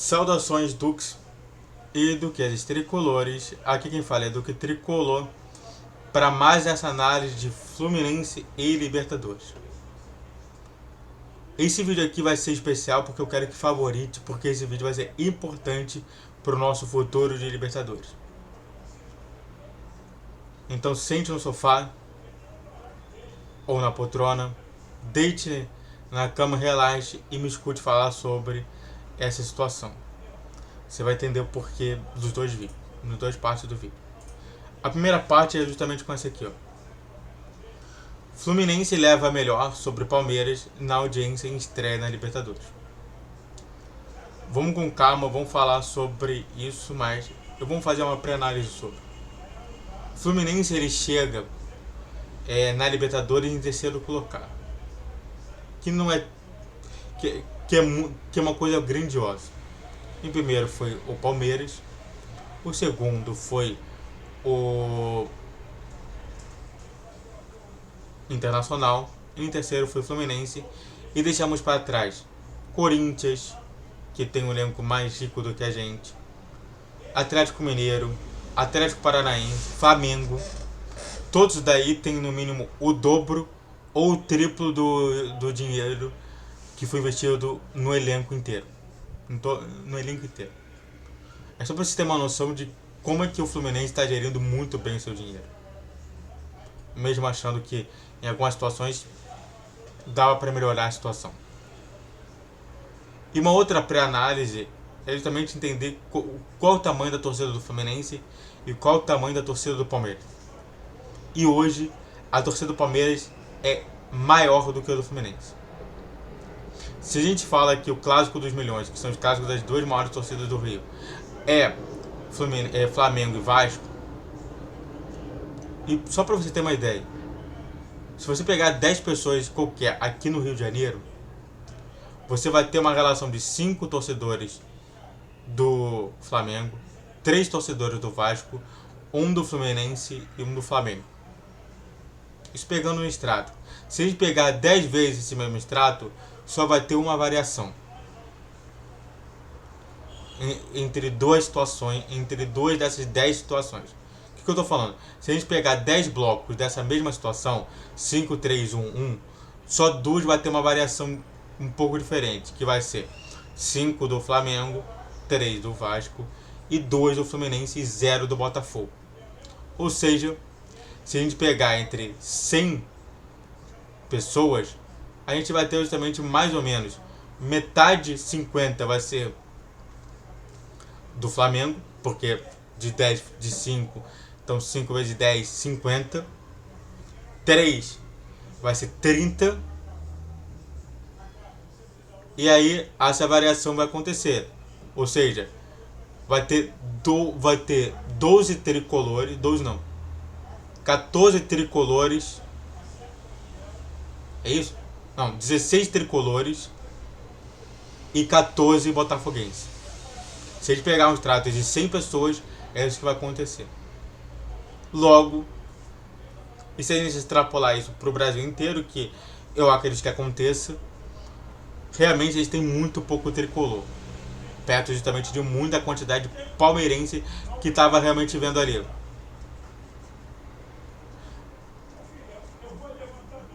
Saudações Dux e Duqueses Tricolores, aqui quem fala é Duque Tricolor, para mais essa análise de Fluminense e Libertadores. Esse vídeo aqui vai ser especial porque eu quero que favorite, porque esse vídeo vai ser importante para o nosso futuro de Libertadores. Então sente no sofá ou na poltrona, deite na cama, relaxe e me escute falar sobre essa situação. Você vai entender o porquê dos dois vídeos, nas duas partes do vídeo. A primeira parte é justamente com essa aqui, ó. Fluminense leva a melhor sobre Palmeiras na audiência em estreia na Libertadores. Vamos com calma, vamos falar sobre isso, mas eu vou fazer uma pré-análise sobre. Fluminense ele chega na Libertadores em terceiro colocado, que não é que é uma coisa grandiosa. Em primeiro foi o Palmeiras, o segundo foi o Internacional, e em terceiro foi o Fluminense, e deixamos para trás Corinthians, que tem um elenco mais rico do que a gente, Atlético Mineiro, Atlético Paranaense, Flamengo. Todos daí tem no mínimo o dobro ou o triplo do dinheiro que foi investido no elenco inteiro. No elenco inteiro. É só para você ter uma noção de como é que o Fluminense está gerindo muito bem o seu dinheiro. Mesmo achando que em algumas situações dava para melhorar a situação. E uma outra pré-análise é justamente entender qual o tamanho da torcida do Fluminense e qual o tamanho da torcida do Palmeiras. E hoje a torcida do Palmeiras é maior do que a do Fluminense. Se a gente fala que o clássico dos milhões, que são os clássicos das duas maiores torcidas do Rio, é Flamengo e Vasco, e só para você ter uma ideia, se você pegar 10 pessoas qualquer aqui no Rio de Janeiro, você vai ter uma relação de 5 torcedores do Flamengo, 3 torcedores do Vasco, 1 do Fluminense e 1 do Flamengo. Isso pegando no extrato. Se a gente pegar 10 vezes esse mesmo extrato, só vai ter uma variação entre duas situações, entre duas dessas 10 situações. O que eu estou falando? Se a gente pegar 10 blocos dessa mesma situação, 5, 3, 1, 1, só duas vai ter uma variação um pouco diferente, que vai ser 5 do Flamengo, 3 do Vasco e 2 do Fluminense e 0 do Botafogo. Ou seja, se a gente pegar entre 100 pessoas, a gente vai ter justamente mais ou menos metade, 50 vai ser do Flamengo, porque de 10, de 5, então 5 vezes 10, 50. 3 vai ser 30. E aí essa variação vai acontecer. Ou seja, vai ter 12 tricolores, 12 não, 14 tricolores. É isso? Não, 16 tricolores e 14 botafoguenses. Se a gente pegar um extrato de 100 pessoas, é isso que vai acontecer. Logo, e se a gente extrapolar isso para o Brasil inteiro, que eu acredito que aconteça, realmente eles têm muito pouco tricolor, perto justamente de muita quantidade de palmeirense que estava realmente vendo ali.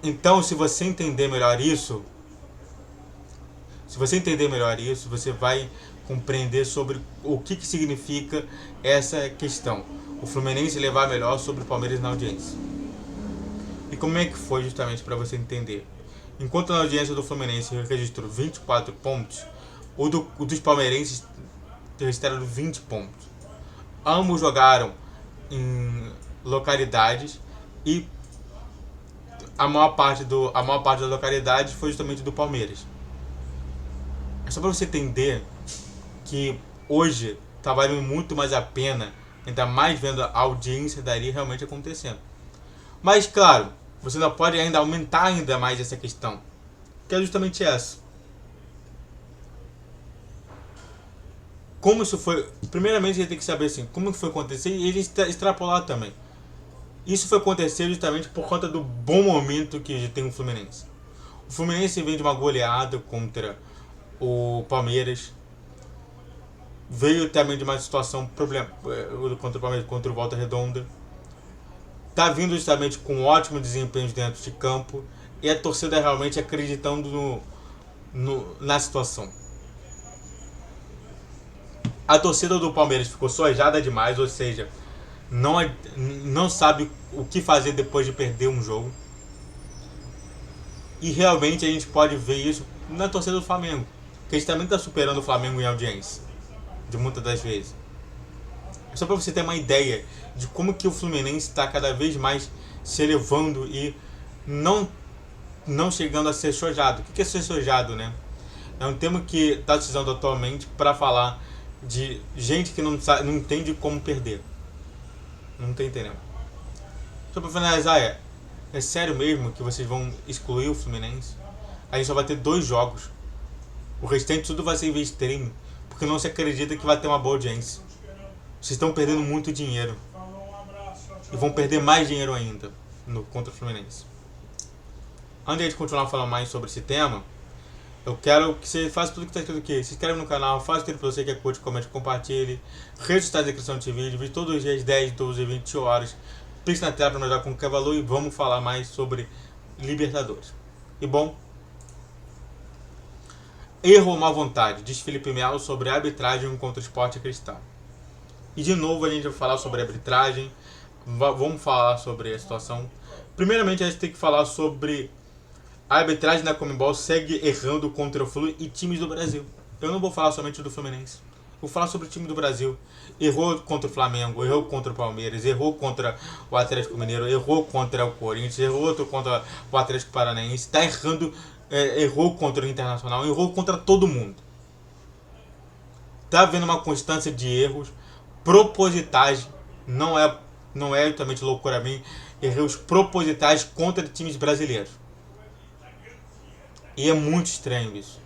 Então, se você entender melhor isso, você vai compreender sobre o que significa essa questão. O Fluminense levar melhor sobre o Palmeiras na audiência. E como é que foi justamente para você entender? Enquanto na audiência do Fluminense registrou 24 pontos, o dos palmeirenses registraram 20 pontos. Ambos jogaram em localidades e a maior parte das localidades foi justamente do Palmeiras. É só para você entender que hoje está valendo muito mais a pena, ainda mais vendo a audiência dali realmente acontecendo. Mas claro, você não pode ainda aumentar ainda mais essa questão, que é justamente essa. Como isso foi? Primeiramente, a gente tem que saber assim, como foi acontecer e ele extrapolar também. Isso foi acontecer justamente por conta do bom momento que tem o Fluminense. O Fluminense vem de uma goleada contra o Palmeiras. veio também de uma situação contra o Palmeiras, contra o Volta Redonda. Tá vindo justamente com ótimo desempenho dentro de campo e a torcida realmente acreditando na situação. A torcida do Palmeiras ficou sojada demais, ou seja, não sabe o que fazer depois de perder um jogo. E realmente a gente pode ver isso na torcida do Flamengo, que a gente também está superando o Flamengo em audiência, de muitas das vezes. Só para você ter uma ideia de como que o Fluminense está cada vez mais se elevando e não chegando a ser sojado. O que é ser sojado, né? É um termo que está se usando atualmente para falar de gente que não entende como perder. Não tem entendendo. Só para finalizar, é sério mesmo que vocês vão excluir o Fluminense? A gente só vai ter 2 jogos. O restante tudo vai ser via streaming, porque não se acredita que vai ter uma boa audiência. Vocês estão perdendo muito dinheiro. E vão perder mais dinheiro ainda contra o Fluminense. Antes de a gente continuar falando mais sobre esse tema, eu quero que você faça tudo que está escrito aqui. Se inscreve no canal, faz tudo para você que curte, comente, compartilhe. Rede está na descrição desse vídeo todos os dias 10, 12 e 20 horas. Clique na tela para me ajudar com qualquer valor e vamos falar mais sobre Libertadores. E bom, erro ou má vontade, diz Felipe Melo sobre a arbitragem contra o Sport Cristal. E de novo a gente vai falar sobre a arbitragem, vamos falar sobre a situação. Primeiramente a gente tem que falar sobre a arbitragem da Conmebol segue errando contra o Flu e times do Brasil. Eu não vou falar somente do Fluminense. Vou falar sobre o time do Brasil. Errou contra o Flamengo, errou contra o Palmeiras, errou contra o Atlético Mineiro, errou contra o Corinthians, errou contra o Atlético Paranaense. Está errando, errou contra o Internacional, errou contra todo mundo. Está havendo uma constância de erros propositais. Não é totalmente loucura a mim. Erros propositais contra times brasileiros. E é muito estranho isso.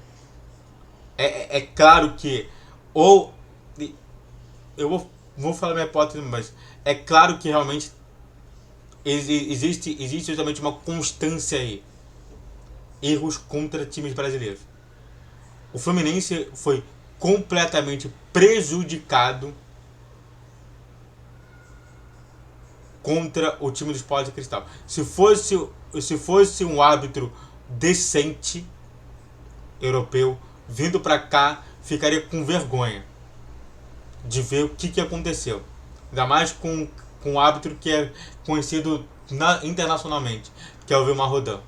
É claro que eu vou falar minha hipótese, mas é claro que realmente existe justamente uma constância aí. Erros contra times brasileiros. O Fluminense foi completamente prejudicado contra o time do Sport Cristal. Se fosse um árbitro decente europeu vindo pra cá, ficaria com vergonha de ver o que aconteceu. Ainda mais com um árbitro que é conhecido internacionalmente, que é o Vilmar Rodan.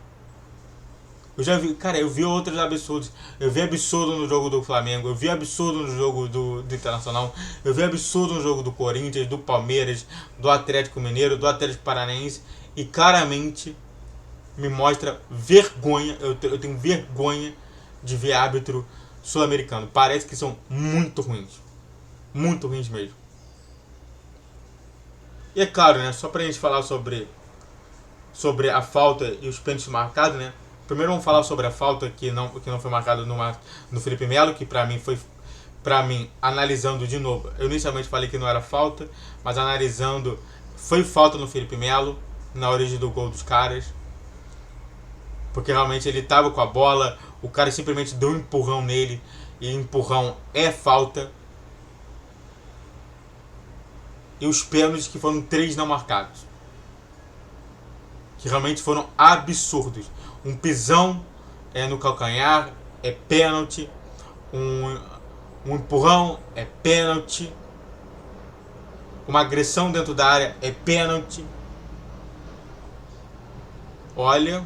Eu vi outros absurdos. Eu vi absurdo no jogo do Flamengo, eu vi absurdo no jogo do Internacional, eu vi absurdo no jogo do Corinthians, do Palmeiras, do Atlético Mineiro, do Atlético Paranaense, e claramente me mostra vergonha. Eu tenho vergonha de ver árbitro sul-americano. Parece que são muito ruins. Muito ruins mesmo. E é claro, né? Só pra gente falar sobre a falta e os pênaltis marcados, né? Primeiro vamos falar sobre a falta que não foi marcada no Felipe Melo, que pra mim, analisando de novo, eu inicialmente falei que não era falta, mas analisando, foi falta no Felipe Melo, na origem do gol dos caras. Porque realmente ele estava com a bola, o cara simplesmente deu um empurrão nele, e empurrão é falta. E os pênaltis que foram 3 não marcados, que realmente foram absurdos. Um pisão no calcanhar é pênalti, um empurrão é pênalti, uma agressão dentro da área é pênalti. Olha,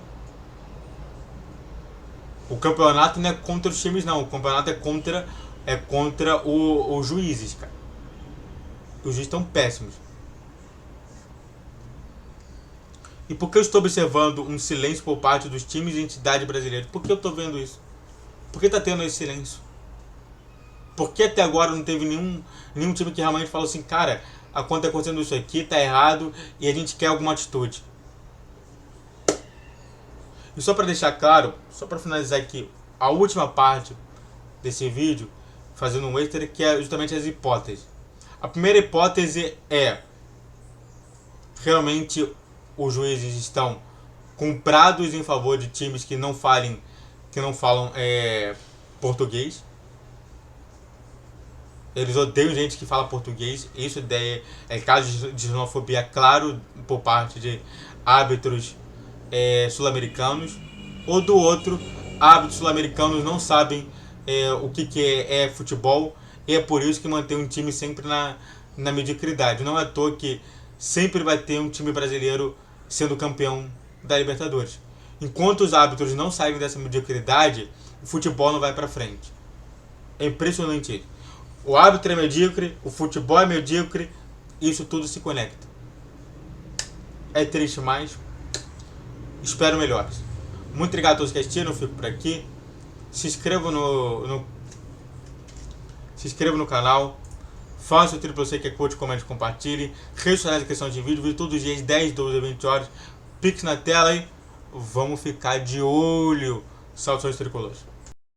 o campeonato não é contra os times, não. O campeonato é contra os juízes, cara. Os juízes estão péssimos. E por que eu estou observando um silêncio por parte dos times e entidades brasileiras? Por que eu estou vendo isso? Por que está tendo esse silêncio? Por que até agora não teve nenhum time que realmente falou assim, cara, está acontecendo isso aqui, está errado e a gente quer alguma atitude? E só para deixar claro, só para finalizar aqui, a última parte desse vídeo, fazendo um extra, que é justamente as hipóteses. A primeira hipótese é, realmente os juízes estão comprados em favor de times que não falam português. Eles odeiam gente que fala português. Isso é caso de xenofobia claro por parte de árbitros sul-americanos. Ou do outro, árbitros sul-americanos não sabem o que é futebol. E é por isso que mantém um time sempre na mediocridade. Não é à toa que sempre vai ter um time brasileiro sendo campeão da Libertadores. Enquanto os árbitros não saírem dessa mediocridade, o futebol não vai pra frente. É impressionante isso. O árbitro é medíocre, o futebol é medíocre, isso tudo se conecta. É triste, mas espero melhores. Muito obrigado a todos que assistiram, eu fico por aqui. Se inscreva no canal. Faça o tiro pra você que é coach, comente, compartilhe. Redes sociais na descrição de vídeo todos os dias, 10, 12, 20 horas. Pix na tela e vamos ficar de olho. Saudações tricolores.